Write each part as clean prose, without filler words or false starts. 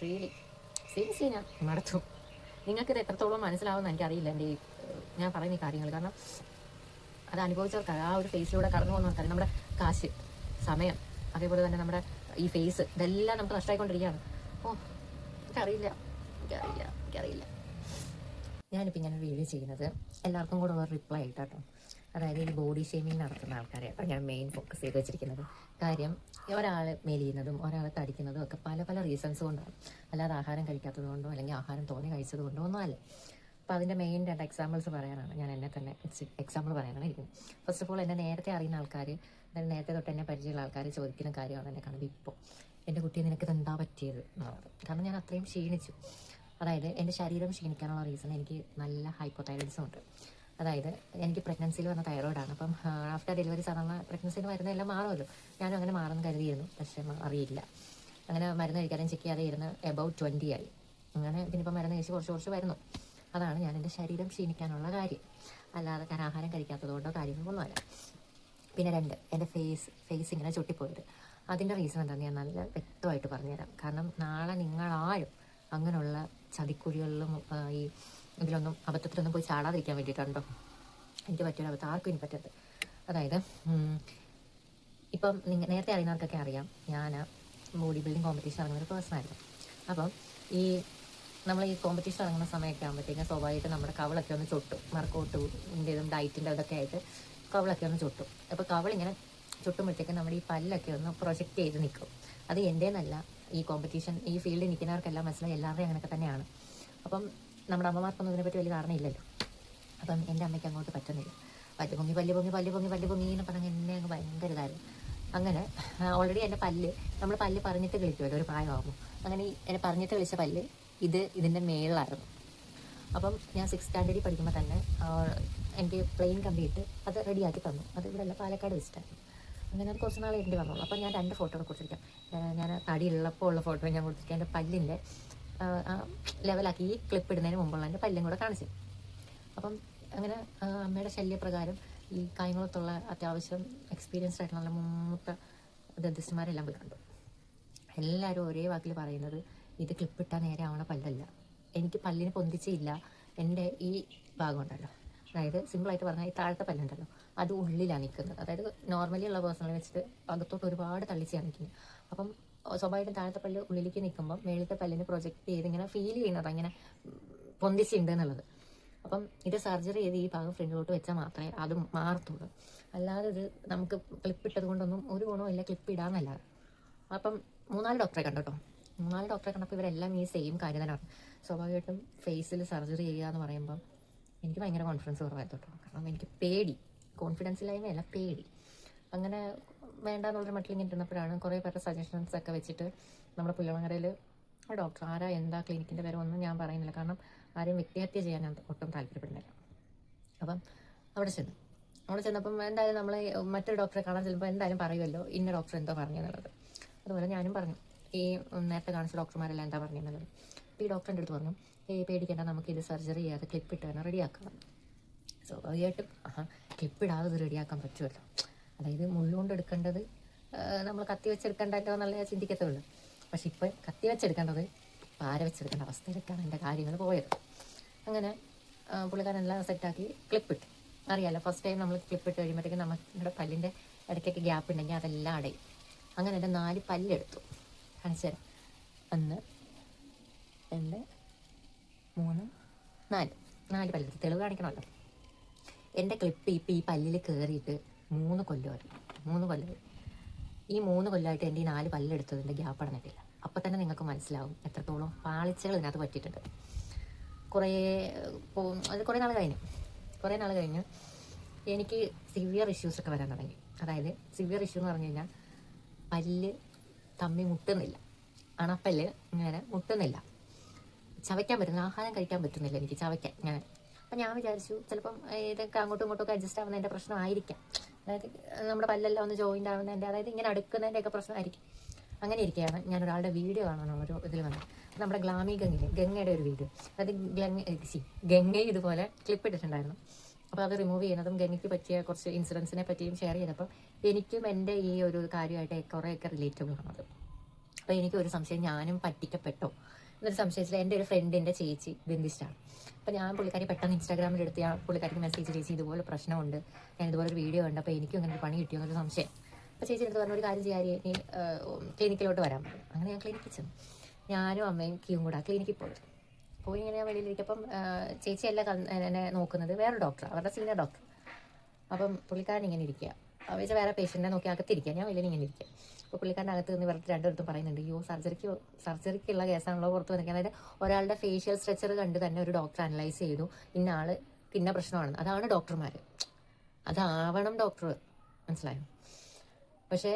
Really seriously ഞാൻ മടുത്തു. നിങ്ങൾക്കിത് എത്രത്തോളം മനസ്സിലാവുമെന്ന് എനിക്കറിയില്ല എൻ്റെ ഈ ഞാൻ പറയുന്ന ഈ കാര്യങ്ങൾ. കാരണം അത് അനുഭവിച്ചവർക്ക് ആ ഒരു ഫേസിലൂടെ കടന്നു പോകുന്നവർക്കറിയാം. നമ്മുടെ കാശ്, സമയം, അതേപോലെ തന്നെ നമ്മുടെ ഈ ഫേസ്, ഇതെല്ലാം നമുക്ക് നഷ്ടമായിക്കൊണ്ടിരിക്കുകയാണ്. ഓ എനിക്കറിയില്ല. ഞാനിപ്പോൾ ഇങ്ങനെ വീഡിയോ ചെയ്യുന്നത് എല്ലാവർക്കും കൂടെ ഉള്ള റിപ്ലൈ ആയിട്ടോ. അതായത് ഈ ബോഡി ഷേമിങ് നടത്തുന്ന ആൾക്കാരെ അപ്പോൾ ഞാൻ മെയിൻ ഫോക്കസ് ചെയ്ത് വെച്ചിരിക്കുന്നത്. കാര്യം ഒരാൾ മെലിയുന്നതും ഒരാൾ തടിക്കുന്നതും ഒക്കെ പല പല റീസൺസ് കൊണ്ടാണ്. അല്ലാതെ ആഹാരം കഴിക്കാത്തത് കൊണ്ടോ അല്ലെങ്കിൽ ആഹാരം തോനെ കഴിച്ചത് കൊണ്ടോ ഒന്നും അല്ല. അപ്പോൾ അതിൻ്റെ മെയിൻ 2 എക്സാമ്പിൾസ് പറയാനാണ് ഞാൻ എന്നെ തന്നെ എക്സാമ്പിൾ പറയാനാണ് ഇരിക്കുന്നത്. ഫസ്റ്റ് ഓഫ് ഓൾ, എന്നെ നേരത്തെ അറിയുന്ന ആൾക്കാർ, നേരത്തെ തൊട്ട് എന്നെ പരിചയമുള്ള ആൾക്കാർ ചോദിക്കുന്ന കാര്യമാണ് എന്നെ കാണുമ്പോൾ ഇപ്പോൾ എൻ്റെ കുട്ടിയെ നിനക്കിത് എന്താ പറ്റിയത് എന്നുള്ളത്. കാരണം ഞാൻ അത്രയും ക്ഷീണിച്ചു. അതായത് എൻ്റെ ശരീരം ക്ഷീണിക്കാനുള്ള റീസൺ എനിക്ക് നല്ല ഹൈപ്പോതൈറോയിഡിസം ഉണ്ട്. അതായത് എനിക്ക് പ്രഗ്നൻസിയിൽ വന്ന തൈറോയിഡാണ്. അപ്പം ആഫ്റ്റർ ഡെലിവറി സാധാരണ പ്രഗ്നൻസിയിൽ വരുന്നതെല്ലാം മാറുമല്ലോ. ഞാനും അങ്ങനെ മാറുമെന്ന് കരുതിയിരുന്നു. പക്ഷേ അറിയില്ല. അങ്ങനെ മരുന്ന് കഴിക്കാനും ചെക്ക് ചെയ്യാതെ ഇരുന്ന് എബൌട്ട് 20 ആയി. അങ്ങനെ പിന്നിപ്പോൾ മരുന്ന് കഴിച്ച് കുറച്ച് വരുന്നു. അതാണ് ഞാൻ എൻ്റെ ശരീരം ക്ഷീണിക്കാനുള്ള കാര്യം. അല്ലാതെ ഞാൻ ആഹാരം കഴിക്കാത്തത് കൊണ്ടോ കാര്യങ്ങളൊന്നുമല്ല. പിന്നെ 2, എൻ്റെ ഫേസ് ഇങ്ങനെ ചുട്ടിപ്പോയത്. അതിൻ്റെ റീസൺ എന്താണെന്ന് ഞാൻ നല്ല വ്യക്തമായിട്ട് പറഞ്ഞുതരാം. കാരണം നാളെ നിങ്ങളാരും അങ്ങനെയുള്ള ചതിക്കുഴികളിലും ഈ ഇതിലൊന്നും അബദ്ധത്തിലൊന്നും പോയി ചാടാതിരിക്കാൻ വേണ്ടിയിട്ടുണ്ടോ. എനിക്ക് പറ്റിയൊരു അബദ്ധം ആർക്കും എനിക്ക് പറ്റരുത്. അതായത് ഇപ്പം നേരത്തെ അറിയുന്നവർക്കൊക്കെ അറിയാം, ഞാൻ ബോഡി ബിൽഡിംഗ് കോമ്പറ്റീഷൻ ഇറങ്ങുന്ന ഒരു പേഴ്സണായിരുന്നു. അപ്പം ഈ നമ്മൾ ഈ കോമ്പറ്റീഷൻ ഇറങ്ങുന്ന സമയമൊക്കെ ആകുമ്പോഴത്തേക്കും സ്വാഭാവികമായിട്ട് നമ്മുടെ കവളൊക്കെ ഒന്ന് ചൊട്ടും. വർക്കൗട്ടിൻ്റെതും ഡയറ്റിൻ്റെ ഇതൊക്കെ ആയിട്ട് കവളൊക്കെ ഒന്ന് ചൊട്ടും. അപ്പോൾ കവളിങ്ങനെ ചുട്ടുമ്പോഴത്തേക്കും നമ്മുടെ ഈ പല്ലൊക്കെ ഒന്ന് പ്രൊജക്റ്റ് ചെയ്ത് നിൽക്കും. അത് എൻ്റെന്നല്ല, ഈ കോമ്പറ്റീഷൻ ഈ ഫീൽഡിൽ നിൽക്കുന്നവർക്കെല്ലാം മനസ്സിലായി, എല്ലാവരുടെയും അങ്ങനെയൊക്കെ തന്നെയാണ്. അപ്പം നമ്മുടെ അമ്മമാർക്കൊന്നും ഇതിനെപ്പറ്റി വലിയ ധാരണയില്ലല്ലോ. അപ്പം എൻ്റെ അമ്മയ്ക്ക് അങ്ങോട്ട് പറ്റുന്നില്ല. പല്ല് പൊങ്ങി എന്ന് പറഞ്ഞാൽ എന്നെ അങ്ങ് ഭയങ്കര ഇതായിരുന്നു. അങ്ങനെ ഓൾറെഡി എൻ്റെ പല്ല് പറഞ്ഞിട്ട് കളിക്കുമല്ലോ ഒരു പ്രായമാകുമ്പോൾ. അങ്ങനെ എന്നെ പറഞ്ഞിട്ട് കളിച്ച പല്ല് ഇതിൻ്റെ മേളിലായിരുന്നു. അപ്പം ഞാൻ 6th സ്റ്റാൻഡേർഡിൽ പഠിക്കുമ്പോൾ തന്നെ എനിക്ക് പ്ലെയിൻ കമ്പിയിട്ട് അത് റെഡിയാക്കി തന്നു. അത് ഇവിടെ അല്ല, പാലക്കാട് വെച്ചിട്ടായിരുന്നു. അങ്ങനെ അത് കുറച്ച് നാൾ എൻ്റെ വന്നുള്ളൂ. അപ്പം ഞാൻ 2 ഫോട്ടോ കൊടുത്തിരിക്കാം. ഞാൻ തടിയുള്ളപ്പോൾ ഉള്ള ഫോട്ടോ ഞാൻ കൊടുത്തിരിക്കാം. എൻ്റെ പല്ലിൻ്റെ ലെവലാക്കി ഈ ക്ലിപ്പ് ഇടുന്നതിന് മുമ്പുള്ള എൻ്റെ പല്ലും കൂടെ കാണിച്ചു. അപ്പം അങ്ങനെ അമ്മയുടെ ശല്യപ്രകാരം ഈ കായംകുളത്തുള്ള അത്യാവശ്യം എക്സ്പീരിയൻസ്ഡ് ആയിട്ടുള്ള നല്ല മൂത്ത ദന്തസ്മാരെല്ലാം പോയി കണ്ടു. എല്ലാവരും ഒരേ വാക്കിൽ പറയുന്നത് ഇത് ക്ലിപ്പിട്ടാൽ നേരെ ആവണ പല്ലല്ല. എനിക്ക് പല്ലിന് പൊന്തിച്ചില്ല. എൻ്റെ ഈ ഭാഗം ഉണ്ടല്ലോ, അതായത് സിമ്പിളായിട്ട് പറഞ്ഞാൽ ഈ താഴത്തെ പല്ലുണ്ടല്ലോ, അത് ഉള്ളിലാണ് നിൽക്കുന്നത്. അതായത് നോർമലി ഉള്ള പേഴ്സണൽ വെച്ചിട്ട് അകത്തോട്ട് ഒരുപാട് തള്ളിച്ചാണ് നിൽക്കുന്നത്. അപ്പം സ്വാഭാവികമായിട്ടും താഴത്തെ പല്ല് ഉള്ളിലേക്ക് നിൽക്കുമ്പോൾ മേളത്തെ പല്ലിന് പ്രൊജക്റ്റ് ചെയ്ത് ഇങ്ങനെ ഫീൽ ചെയ്യുന്നത് അങ്ങനെ പൊന്തിച്ചുണ്ട് എന്നുള്ളത്. അപ്പം ഇത് സർജറി ചെയ്ത് ഈ ഭാഗം ഫ്രണ്ടിലോട്ട് വെച്ചാൽ മാത്രമേ അത് മാറത്തുള്ളൂ. അല്ലാതെ ഇത് നമുക്ക് ക്ലിപ്പിട്ടത് കൊണ്ടൊന്നും ഒരു ഗുണമില്ല, ക്ലിപ്പ് ഇടാന്നല്ല. അപ്പം 3-4 ഡോക്ടറെ കണ്ടോ. 3-4 ഡോക്ടറെ കണ്ടപ്പോൾ ഇവരെല്ലാം ഈ സെയിം കാര്യം തന്നെയാണ്. സ്വാഭാവികമായിട്ടും ഫേസിൽ സർജറി ചെയ്യുക എന്ന് പറയുമ്പം എനിക്ക് ഭയങ്കര കോൺഫിഡൻസ് കുറവായിരുന്നു കേട്ടോ. കാരണം എനിക്ക് പേടി, കോൺഫിഡൻസ് ഇല്ലായ്മയല്ല, പേടി. അങ്ങനെ വേണ്ടാന്നുള്ളൊരു മട്ടിൽ ഇങ്ങനെ ഇരുന്നപ്പോഴാണ് കുറേ പേരുടെ സജഷൻസ് ഒക്കെ വെച്ചിട്ട് നമ്മുടെ പുല്ലമങ്ങരയിൽ ഡോക്ടർ ആരാ എന്താ ക്ലിനിക്കിൻ്റെ പേര് ഒന്നും ഞാൻ പറയുന്നില്ല. കാരണം ആരെയും വ്യക്തിഹത്യ ചെയ്യാൻ ഞാൻ ഒട്ടും താല്പര്യപ്പെടുന്നില്ല. അപ്പം അവിടെ ചെന്നപ്പം എന്തായാലും നമ്മൾ മറ്റൊരു ഡോക്ടറെ കാണാൻ ചെല്ലുമ്പോൾ എന്തായാലും പറയുമല്ലോ ഇന്ന ഡോക്ടർ എന്തോ പറഞ്ഞെന്നുള്ളത്. അതുപോലെ ഞാനും പറഞ്ഞു ഈ നേരത്തെ കാണിച്ച ഡോക്ടർമാരെല്ലാം എന്താ പറഞ്ഞെന്നുള്ളത്. അപ്പോൾ ഈ ഡോക്ടറിൻ്റെ അടുത്ത് പറഞ്ഞു, പേടിക്കേണ്ട, നമുക്കിത് സർജറി ചെയ്യാതെ ക്ലിപ്പിട്ട് തന്നെ റെഡിയാക്കാം. സ്വാഭാവികമായിട്ടും ക്ലിപ്പിടാതെ ഇത് റെഡിയാക്കാൻ പറ്റുമല്ലോ. അതായത് മുള്ളുകൊണ്ട് എടുക്കേണ്ടത് നമ്മൾ കത്തി വെച്ചെടുക്കേണ്ടല്ലോ എന്നുള്ള ചിന്തിക്കത്തുള്ളൂ. പക്ഷെ ഇപ്പം കത്തി വെച്ചെടുക്കേണ്ടത് പാര വെച്ചെടുക്കേണ്ട അവസ്ഥയിലേക്കാണ് എൻ്റെ കാര്യങ്ങൾ പോയത്. അങ്ങനെ പുള്ളിക്കാരെല്ലാം സെറ്റാക്കി ക്ലിപ്പിട്ട് അറിയാമല്ലോ. ഫസ്റ്റ് ടൈം നമ്മൾ ക്ലിപ്പിട്ട് കഴിയുമ്പോഴത്തേക്കും നമ്മുടെ പല്ലിൻ്റെ ഇടയ്ക്കൊക്കെ ഗ്യാപ്പ് ഉണ്ടെങ്കിൽ അതെല്ലാം അടയും. അങ്ങനെ എൻ്റെ 4 പല്ലെടുത്തു. കാണിച്ചു തരാം. 1, 2, 3, 4 പല്ലെടുത്തു. തെളിവ് കാണിക്കണമല്ലോ. എൻ്റെ ക്ലിപ്പ് ഇപ്പം ഈ പല്ലിൽ കയറിയിട്ട് 3 കൊല്ലമായി. ഈ 3 കൊല്ലമായിട്ട് എൻ്റെ ഈ 4 പല്ലെടുത്തതിൻ്റെ ഗ്യാപ്പ് അടഞ്ഞിട്ടില്ല. അപ്പം തന്നെ നിങ്ങൾക്ക് മനസ്സിലാവും എത്രത്തോളം പാളിച്ചകൾ ഇതിനകത്ത് പറ്റിയിട്ടുണ്ട്. അത് കുറേ നാൾ കഴിഞ്ഞ് എനിക്ക് സിവിയർ ഇഷ്യൂസൊക്കെ വരാൻ തുടങ്ങി. അതായത് സിവിയർ ഇഷ്യൂ എന്ന് പറഞ്ഞു കഴിഞ്ഞാൽ പല്ല് തമ്മി മുട്ടുന്നില്ല, അണപ്പല്ല് ഇങ്ങനെ മുട്ടുന്നില്ല, ചവയ്ക്കാൻ പറ്റുന്നില്ല, ആഹാരം കഴിക്കാൻ പറ്റുന്നില്ല എനിക്ക് ചവയ്ക്കാൻ. അപ്പം ഞാൻ വിചാരിച്ചു ചിലപ്പം ഇതൊക്കെ അങ്ങോട്ടും ഇങ്ങോട്ടും അഡ്ജസ്റ്റ് ആവുന്നതിൻ്റെ പ്രശ്നമായിരിക്കാം. അതായത് നമ്മുടെ പല്ലെല്ലാം ഒന്ന് ജോയിൻ്റ് ആവുന്നതിൻ്റെ, അതായത് ഇങ്ങനെ അടുക്കുന്നതിൻ്റെയൊക്കെ പ്രശ്നമായിരിക്കും. അങ്ങനെ ഇരിക്കുകയാണ് ഞാൻ ഒരാളുടെ വീഡിയോ കാണാനുള്ള ഇതിൽ വന്നത്. നമ്മുടെ ഗ്ലാമി ഗംഗയുടെ ഒരു വീഡിയോ. അതായത് ഗംഗയെ ഇതുപോലെ ക്ലിപ്പ് ഇട്ടിട്ടുണ്ടായിരുന്നു. അപ്പോൾ അത് റിമൂവ് ചെയ്യുന്നതും ഗംഗയ്ക്ക് പറ്റിയ കുറച്ച് ഇൻസിഡൻസിനെ പറ്റിയും ഷെയർ ചെയ്തപ്പോൾ എനിക്കും എൻ്റെ ഈ ഒരു കാര്യമായിട്ട് കുറേയൊക്കെ റിലേറ്റബിൾ ആണത്. അപ്പോൾ എനിക്കൊരു സംശയം, ഞാനും പറ്റിക്കപ്പെട്ടോ എന്നൊരു സംശയത്തിൽ എൻ്റെ ഒരു ഫ്രണ്ടിൻ്റെ ചേച്ചി ഡെന്റിസ്റ്റാണ്. അപ്പോൾ ഞാൻ പുള്ളിക്കാരി പെട്ടെന്ന് ഇൻസ്റ്റാഗ്രാമിൽ എടുത്ത് ഞാൻ പുള്ളിക്കാരിക്ക് മെസ്സേജ്, ചേച്ചി ഇതുപോലെ പ്രശ്നമുണ്ട്, ഞാൻ ഇതുപോലെ ഒരു വീഡിയോ ഉണ്ട്, അപ്പോൾ എനിക്കും അങ്ങനെ ഒരു പണി കിട്ടിയോ എന്നൊരു സംശയം. അപ്പോൾ ചേച്ചി എടുത്ത് പറഞ്ഞൊരു കാര്യം ചെയ്യാൻ, നീ ക്ലിനിക്കിലോട്ട് വരാൻ പറഞ്ഞു. അങ്ങനെ ഞാൻ ക്ലിനിക്കിൽ ചെന്നു, ഞാനും അമ്മയും ക്യൂവും കൂടെ ക്ലിനിക്കിൽ പോയി ഇങ്ങനെ ഞാൻ വെളിയിലിരിക്കപ്പം ചേച്ചിയല്ല എന്നെ നോക്കുന്നത്, വേറെ ഡോക്ടർ, അവരുടെ സീനിയർ ഡോക്ടർ. അപ്പം പുള്ളിക്കാരൻ ഇങ്ങനെ ഇരിക്കുക, വെച്ചാൽ വേറെ പേഷ്യൻറ്റിനെ നോക്കി അകത്തിരിക്കുക, ഞാൻ വെളിയിൽ ഇങ്ങനെ ഇരിക്കുക. അപ്പോൾ പുള്ളിക്കാരൻ്റെ അകത്ത് നിന്ന് ഇവരുടെ രണ്ടിടത്തും പറയുന്നുണ്ട്, അയ്യോ സർജറിക്കുള്ള കേസാണല്ലോ പുറത്ത് വന്നിരിക്കുക. അതായത് ഒരാളുടെ ഫേഷ്യൽ സ്ട്രക്ചർ കണ്ട് തന്നെ ഒരു ഡോക്ടർ അനലൈസ് ചെയ്തു, ഇന്ന ആൾ ഇന്ന പ്രശ്നമാണ്. അതാണ് ഡോക്ടർമാർ, അതാവണം ഡോക്ടർ, മനസ്സിലായോ? പക്ഷേ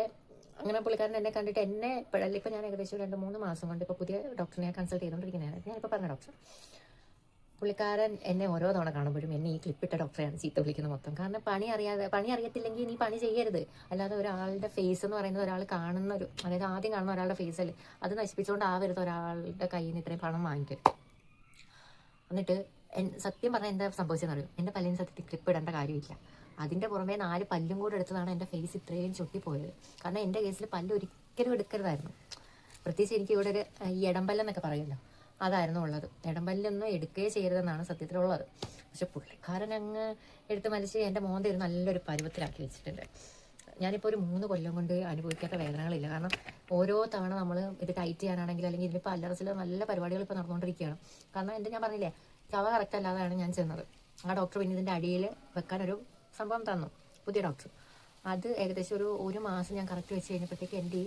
അങ്ങനെ പുള്ളിക്കാരൻ എന്നെ കണ്ടിട്ട് എന്നെ ഇപ്പോഴല്ല, ഇപ്പോൾ ഞാൻ ഏകദേശം 2-3 മാസം കൊണ്ട് ഇപ്പോൾ പുതിയ ഡോക്ടറിനെ കൺസൾട്ട് ചെയ്തുകൊണ്ടിരിക്കുന്നതാണ്. ഞാനിപ്പോൾ പറഞ്ഞ ഡോക്ടർ, പുള്ളിക്കാരൻ എന്നെ ഓരോ തവണ കാണുമ്പോഴും എന്നെ ഈ ക്ലിപ്പിട്ട ഡോക്ടറെയാണ് ചീത്ത വിളിക്കുന്നത് മൊത്തം. കാരണം പണി അറിയത്തില്ലെങ്കിൽ നീ പണി ചെയ്യരുത്. അല്ലാതെ ഒരാളുടെ ഫേസ് എന്ന് പറയുന്നത് ഒരാൾ കാണുന്ന ഒരു, അതായത് ആദ്യം കാണുന്ന ഒരാളുടെ ഫേസിൽ അത് നശിപ്പിച്ചുകൊണ്ടാവരുത് ഒരാളുടെ കയ്യിൽ നിന്ന് ഇത്രയും പണം വാങ്ങിക്കരുത്. എന്നിട്ട് സത്യം പറഞ്ഞാൽ എന്താ സംഭവിച്ചതെന്ന് അറിയും, എൻ്റെ പല്ലിന് സത്യത്തിൽ ക്ലിപ്പ് ഇടേണ്ട കാര്യമില്ല. അതിൻ്റെ പുറമെ 4 പല്ലും കൂടെ എടുത്തതാണ് എൻ്റെ ഫേസ് ഇത്രയും ചൊട്ടിപ്പോയത്. കാരണം എൻ്റെ കേസിൽ പല്ല് ഒരിക്കലും എടുക്കരുതായിരുന്നു. പ്രത്യേകിച്ച് എനിക്ക് ഇവിടെ ഒരു ഈ ഇടമ്പല്ലെന്നൊക്കെ പറയുമല്ലോ, അതായിരുന്നു ഉള്ളത്. ഇടമ്പല്ലൊന്നും എടുക്കുകയേ ചെയ്യരുതെന്നാണ് സത്യത്തിലുള്ളത്. പക്ഷെ പുള്ളിക്കാരൻ അങ്ങ് എടുത്ത് മലിച്ച് എൻ്റെ മോന്ത ഒരു നല്ലൊരു പരുവത്തിലാക്കി വെച്ചിട്ടുണ്ട്. ഞാനിപ്പോൾ ഒരു 3 കൊല്ലം കൊണ്ട് അനുഭവിക്കാത്ത വേദനകളില്ല. കാരണം ഓരോ തവണ നമ്മൾ ഇത് ടൈറ്റ് ചെയ്യാനാണെങ്കിൽ, അല്ലെങ്കിൽ ഇതിലിപ്പോൾ അല്ലറസിൽ നല്ല പരിപാടികൾ ഇപ്പോൾ നടന്നുകൊണ്ടിരിക്കുകയാണ്. കാരണം ഞാൻ പറഞ്ഞില്ലേ, ചവ കറക്റ്റ് അല്ലാതെയാണ് ഞാൻ ചെന്നത്. ആ ഡോക്ടർ പിന്നെ ഇതിൻ്റെ അടിയിൽ വെക്കാനൊരു സംഭവം തന്നു, പുതിയ ഡോക്ടർ. അത് ഏകദേശം ഒരു മാസം ഞാൻ കറക്റ്റ് വെച്ച് കഴിഞ്ഞപ്പോഴത്തേക്ക് എൻ്റെ ഈ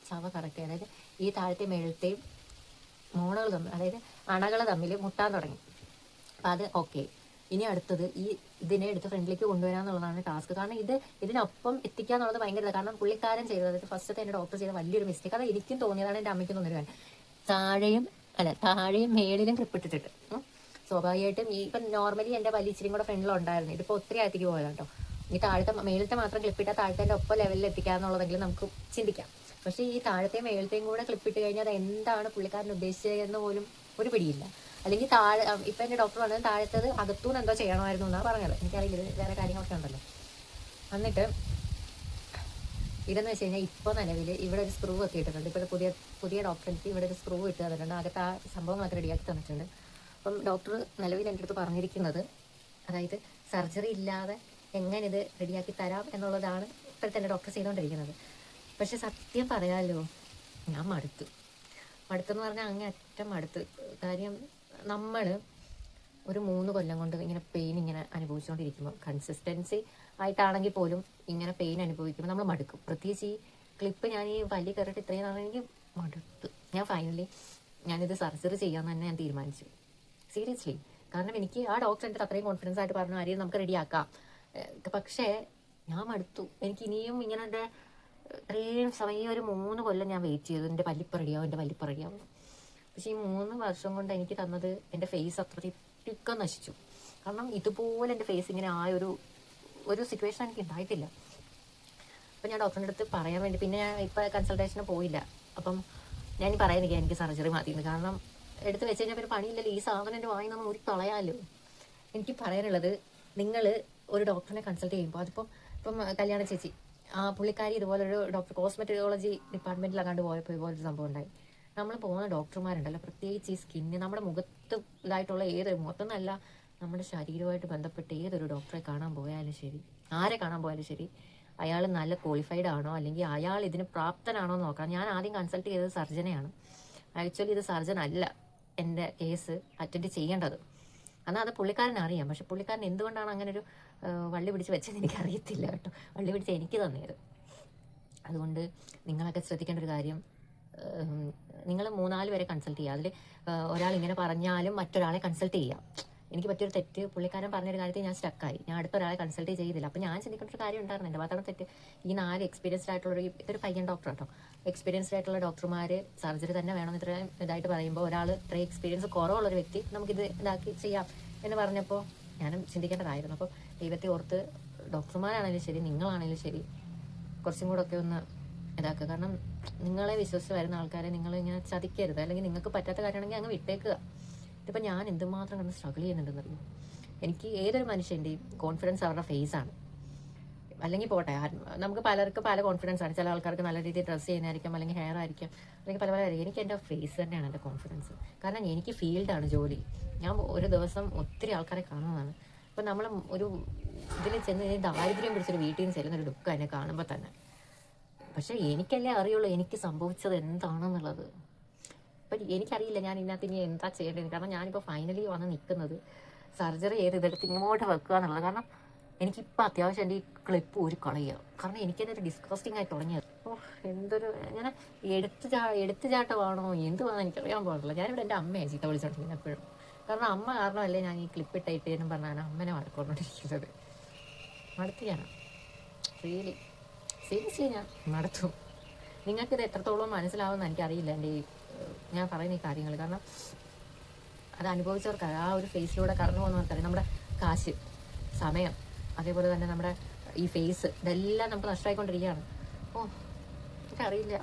ചവ കറക്റ്റ്, അതായത് ഈ താഴത്തെ മേളത്തെയും മോണകൾ തമ്മിൽ, അതായത് അണകൾ തമ്മിൽ മുട്ടാൻ തുടങ്ങി. അപ്പം അത് ഓക്കെ. ഇനി അടുത്തത് ഇതിനെ എടുത്ത് ഫ്രണ്ടിലേക്ക് കൊണ്ടുവരാന്നുള്ളതാണ് ടാസ്ക്. കാരണം ഇതിനൊപ്പം എത്തിക്കുക എന്നുള്ളത് ഭയങ്കര, കാരണം പുള്ളിക്കാരൻ ചെയ്തത്, അതായത് ഫസ്റ്റത്തെ എൻ്റെ ഡോക്ടർ ചെയ്ത വലിയൊരു മിസ്റ്റേക്ക്, അത് എനിക്കും തോന്നിയതാണ്, എൻ്റെ അമ്മയ്ക്കും തോന്നിയതാണ്. താഴെയും മേളിലും ക്ലിപ്പിട്ടിട്ട് സ്വാഭാവികമായിട്ടും ഇപ്പം നോർമലി എൻ്റെ പല്ല് ഇച്ചിരി കൂടെ ഫ്രണ്ടിലുണ്ടായിരുന്നു, ഇതിപ്പോൾ ഒത്തിരി അകത്തേക്ക് പോയതാണ് കേട്ടോ. ഈ മേളത്തെ മാത്രം ക്ലിപ്പിട്ടാൽ താഴത്തെ ഒപ്പം ലെവലിൽ എത്തിക്കാന്നുള്ളതെങ്കിലും നമുക്ക് ചിന്തിക്കാം. പക്ഷേ ഈ താഴത്തെയും മേളത്തെയും കൂടെ ക്ലിപ്പിട്ട് കഴിഞ്ഞാൽ അത് എന്താണ് പുള്ളിക്കാരൻ ഉദ്ദേശിച്ചതെന്ന് പോലും ഒരു പിടിയില്ല. അല്ലെങ്കിൽ ഇപ്പം എൻ്റെ ഡോക്ടർ പറഞ്ഞത് താഴത്തത് അകത്തുനിന്ന് എന്തോ ചെയ്യണമായിരുന്നു എന്നാണ് പറഞ്ഞത്. എനിക്കറിയില്ല, വേറെ കാര്യങ്ങളൊക്കെ ഉണ്ടല്ലോ. എന്നിട്ട് ഇതെന്ന് വെച്ച് കഴിഞ്ഞാൽ ഇപ്പോൾ നിലവിൽ ഇവിടെ ഒരു സ്ക്രൂ ഒക്കെ ഇട്ടിട്ടുണ്ട്. ഇപ്പോൾ പുതിയ ഡോക്ടർ എനിക്ക് ഇവിടെ ഒരു സ്ക്രൂ ഇട്ട് തന്നിട്ടുണ്ട്, അകത്ത് ആ സംഭവങ്ങളൊക്കെ റെഡിയാക്കി തന്നിട്ടുണ്ട്. അപ്പം ഡോക്ടർ നിലവിൽ എൻ്റെ അടുത്ത് പറഞ്ഞിരിക്കുന്നത്, അതായത് സർജറി ഇല്ലാതെ എങ്ങനെ ഇത് റെഡിയാക്കി തരാം എന്നുള്ളതാണ് ഇപ്പോഴത്തെ എൻ്റെ ഡോക്ടർ ചെയ്തുകൊണ്ടിരിക്കുന്നത്. പക്ഷെ സത്യം പറയാമല്ലോ, ഞാൻ മടുത്തെന്ന് പറഞ്ഞാൽ അങ്ങേ അറ്റം മടുത്ത്. കാര്യം നമ്മൾ ഒരു 3 കൊല്ലം കൊണ്ട് ഇങ്ങനെ പെയിൻ ഇങ്ങനെ അനുഭവിച്ചുകൊണ്ടിരിക്കുമ്പോൾ, കൺസിസ്റ്റൻസി ആയിട്ടാണെങ്കിൽ പോലും ഇങ്ങനെ പെയിൻ അനുഭവിക്കുമ്പോൾ നമ്മൾ മടുക്കും. പ്രത്യേകിച്ച് ഈ ക്ലിപ്പ് ഞാൻ ഈ പല്ലിൽ കയറിയിട്ട് ഇത്രയും നാളെ എനിക്ക് മടുത്തു. ഞാൻ ഫൈനലി ഞാനിത് സർജറി ചെയ്യാമെന്ന് തന്നെ ഞാൻ തീരുമാനിച്ചു, സീരിയസ്ലി. കാരണം എനിക്ക് ആ ഡോക്ടർ എൻ്റെ അത്രയും കോൺഫിഡൻസ് ആയിട്ട് പറഞ്ഞു, ആരെയും നമുക്ക് റെഡിയാക്കാം. പക്ഷേ ഞാൻ മടുത്തു. എനിക്ക് ഇനിയും ഇങ്ങനെ ഇത്രയും സമയം ഒരു 3 കൊല്ലം ഞാൻ വെയിറ്റ് ചെയ്തു, എൻ്റെ പല്ലിപ്പ് റെഡിയാവും. പക്ഷെ ഈ 3 വർഷം കൊണ്ട് എനിക്ക് തന്നത് എൻ്റെ ഫേസ് അത്രയ്ക്കും നശിച്ചു. കാരണം ഇതുപോലെ എൻ്റെ ഫേസ് ഇങ്ങനെ ഒരു സിറ്റുവേഷൻ എനിക്ക് ഉണ്ടായിട്ടില്ല. അപ്പം ഞാൻ ഡോക്ടറിൻ്റെ അടുത്ത് പറയാൻ വേണ്ടി, പിന്നെ ഞാൻ ഇപ്പം കൺസൾട്ടേഷന് പോയില്ല. അപ്പം ഞാൻ പറയുന്നില്ല എനിക്ക് സർജറി മതിയെന്ന്. കാരണം എടുത്ത് വെച്ച് കഴിഞ്ഞാൽ പിന്നെ പണിയില്ലല്ലോ, ഈ സാധനം എൻ്റെ വായിൽ നിന്ന് ഊരി കളയാമല്ലോ. എനിക്ക് പറയാനുള്ളത്, നിങ്ങൾ ഒരു ഡോക്ടറിനെ കൺസൾട്ട് ചെയ്യുമ്പോൾ, ഇപ്പം കല്യാണ ചേച്ചി പുള്ളിക്കാരി ഇതുപോലൊരു ഡോക്ടർ കോസ്മെറ്റോളജി ഡിപ്പാർട്ട്മെൻറ്റിലങ്ങാണ്ട് പോയപ്പോൾ ഇതുപോലൊരു സംഭവം ഉണ്ടായി. നമ്മൾ പോകുന്ന ഡോക്ടർമാരുണ്ടല്ലോ, പ്രത്യേകിച്ച് ഈ സ്കിന്ന്, നമ്മുടെ മുഖത്ത് ഇതായിട്ടുള്ള മുഖത്തൊന്നല്ല, നമ്മുടെ ശരീരവുമായിട്ട് ബന്ധപ്പെട്ട് ഏതൊരു ഡോക്ടറെ കാണാൻ പോയാലും ശരി, ആരെ കാണാൻ പോയാലും ശരി, അയാൾ നല്ല ക്വാളിഫൈഡ് ആണോ അല്ലെങ്കിൽ അയാൾ ഇതിന് പ്രാപ്തനാണോ എന്ന് നോക്കാം. ഞാൻ ആദ്യം കൺസൾട്ട് ചെയ്തത് സർജനെയാണ്. ആക്ച്വലി ഇത് സർജൻ അല്ല എൻ്റെ കേസ് അറ്റൻഡ് ചെയ്യേണ്ടത്. എന്നാൽ അത് പുള്ളിക്കാരൻ അറിയാം. പക്ഷെ പുള്ളിക്കാരൻ എന്തുകൊണ്ടാണ് അങ്ങനെ ഒരു വള്ളി പിടിച്ച് വെച്ചത് എനിക്കറിയത്തില്ല കേട്ടോ. വള്ളി പിടിച്ച് എനിക്ക് തന്നത്. അതുകൊണ്ട് നിങ്ങളൊക്കെ ശ്രദ്ധിക്കേണ്ട ഒരു കാര്യം, നിങ്ങൾ 3-4 പേരെ കൺസൾട്ട് ചെയ്യുക. അതിൽ ഒരാൾ ഇങ്ങനെ പറഞ്ഞാലും മറ്റൊരാളെ കൺസൾട്ട് ചെയ്യാം. എനിക്ക് പറ്റിയൊരു തെറ്റ്, പുള്ളിക്കാരൻ പറഞ്ഞൊരു കാര്യത്തിൽ ഞാൻ സ്റ്റക്കായി. ഞാൻ അടുത്തൊരാളെ കൺസൾട്ട് ചെയ്തില്ല. അപ്പോൾ ഞാൻ ചിന്തിക്കേണ്ട ഒരു കാര്യം ഉണ്ടായിരുന്നു, എൻ്റെ ഭാഗത്താണ് തെറ്റ്. ഈ 4 എക്സ്പീരിയൻസ്ഡ് ആയിട്ടുള്ളൊരു, ഇതൊരു പയ്യൻ ഡോക്ടർ കേട്ടോ, എക്സ്പീരിയൻസ്ഡ് ആയിട്ടുള്ള ഡോക്ടർമാർ സർജറി തന്നെ വേണമെന്ന് ഇത്രയും ഇതായിട്ട് പറയുമ്പോൾ, ഒരാൾ ഇത്രയും എക്സ്പീരിയൻസ് കുറവുള്ളൊരു വ്യക്തി നമുക്കിത് ഇതാക്കി ചെയ്യാം എന്ന് പറഞ്ഞപ്പോൾ ഞാനും ചിന്തിക്കേണ്ടതായിരുന്നു. അപ്പോൾ ദൈവത്തെ ഓർത്ത് ഡോക്ടർമാരാണെങ്കിലും ശരി, നിങ്ങളാണെങ്കിലും ശരി, കുറച്ചും കൂടെ ഒക്കെ ഒന്ന് ഇതാക്കുക. കാരണം നിങ്ങളെ വിശ്വസിച്ച് വരുന്ന ആൾക്കാരെ നിങ്ങൾ ഇങ്ങനെ ചതിക്കരുത്. അല്ലെങ്കിൽ നിങ്ങൾക്ക് പറ്റാത്ത കാര്യമാണെങ്കിൽ അങ്ങ് വിട്ടേക്കുക. ഇതിപ്പോൾ ഞാൻ എന്തുമാത്രം കണ്ട് സ്ട്രഗിൾ ചെയ്യുന്നുണ്ടെന്നറിയും. എനിക്ക് ഏതൊരു മനുഷ്യൻ്റെയും കോൺഫിഡൻസ് അവരുടെ ഫേസാണ്. അല്ലെങ്കിൽ പോട്ടെ, നമുക്ക് പലർക്കും പല കോൺഫിഡൻസ് ആണ്. ചില ആൾക്കാർക്ക് നല്ല രീതിയിൽ ഡ്രസ്സ് ചെയ്യുന്നതായിരിക്കും, അല്ലെങ്കിൽ ഹെയർ ആയിരിക്കും, അല്ലെങ്കിൽ പല പല ആയിരിക്കും. എനിക്ക് എൻ്റെ ഫേസ് തന്നെയാണ് എൻ്റെ കോൺഫിഡൻസ്. കാരണം എനിക്ക് ഫീൽഡാണ് ജോലി. ഞാൻ ഒരു ദിവസം ഒത്തിരി ആൾക്കാരെ കാണുന്നതാണ്. അപ്പം നമ്മൾ ഒരു ഇതിൽ ചെന്ന് ദാരിദ്ര്യം പിടിച്ചൊരു വീട്ടിൽ നിന്ന് ചെല്ലുന്നൊരു ലുക്ക് അതിനെ കാണുമ്പോൾ തന്നെ. പക്ഷേ എനിക്കല്ലേ അറിയുള്ളൂ എനിക്ക് സംഭവിച്ചത് എന്താണെന്നുള്ളത്. അപ്പം എനിക്കറിയില്ല ഞാൻ ഇതിനകത്ത് ഇനി എന്താ ചെയ്യേണ്ടത്. കാരണം ഞാനിപ്പോൾ ഫൈനലി വന്ന് നിൽക്കുന്നത് സർജറി ചെയ്ത് ഇതെടുത്ത് ഇങ്ങോട്ട് വെക്കുക എന്നുള്ളത്. കാരണം എനിക്കിപ്പോൾ അത്യാവശ്യം എൻ്റെ ഈ ക്ലിപ്പ് ഒരു കളയുക. കാരണം എനിക്കതൊരു ഡിസ്കസ്റ്റിംഗ് ആയി തുടങ്ങിയത്. ഓ എന്തൊരു ഞാൻ എടുത്തു ചാട്ടമാണോ എന്തുവാണെന്ന് എനിക്കറിയാൻ പാടില്ല. ഞാനിവിടെ എൻ്റെ അമ്മയെ ചീത്ത വിളിച്ചോണ്ടിരിക്കുന്നത് എപ്പോഴും. കാരണം അമ്മ കാരണമല്ലേ ഞാൻ ഈ ക്ലിപ്പ് ഇട്ടേറ്റേനും പറഞ്ഞാണ് അമ്മനെ വഴക്കൊണ്ടിരിക്കുന്നത്. മടുത്തു ഞാൻ റിയലി സീരിയസ്ലി ഞാൻ മടുത്തു. നിങ്ങൾക്കിത് എത്രത്തോളം മനസ്സിലാവുമെന്ന് എനിക്കറിയില്ല എൻ്റെ ഞാൻ പറയുന്ന ഈ കാര്യങ്ങൾ. കാരണം അത് അനുഭവിച്ചവർക്ക് ആ ഒരു ഫേസിലൂടെ കടന്നു പോകുന്നവർക്കറിയാം. നമ്മുടെ കാശ്, സമയം, അതേപോലെ തന്നെ നമ്മുടെ ഈ ഫേസ്, ഇതെല്ലാം നമുക്ക് നഷ്ടമായിക്കൊണ്ടിരിക്കുകയാണ്. ഓ എനിക്കറിയില്ല.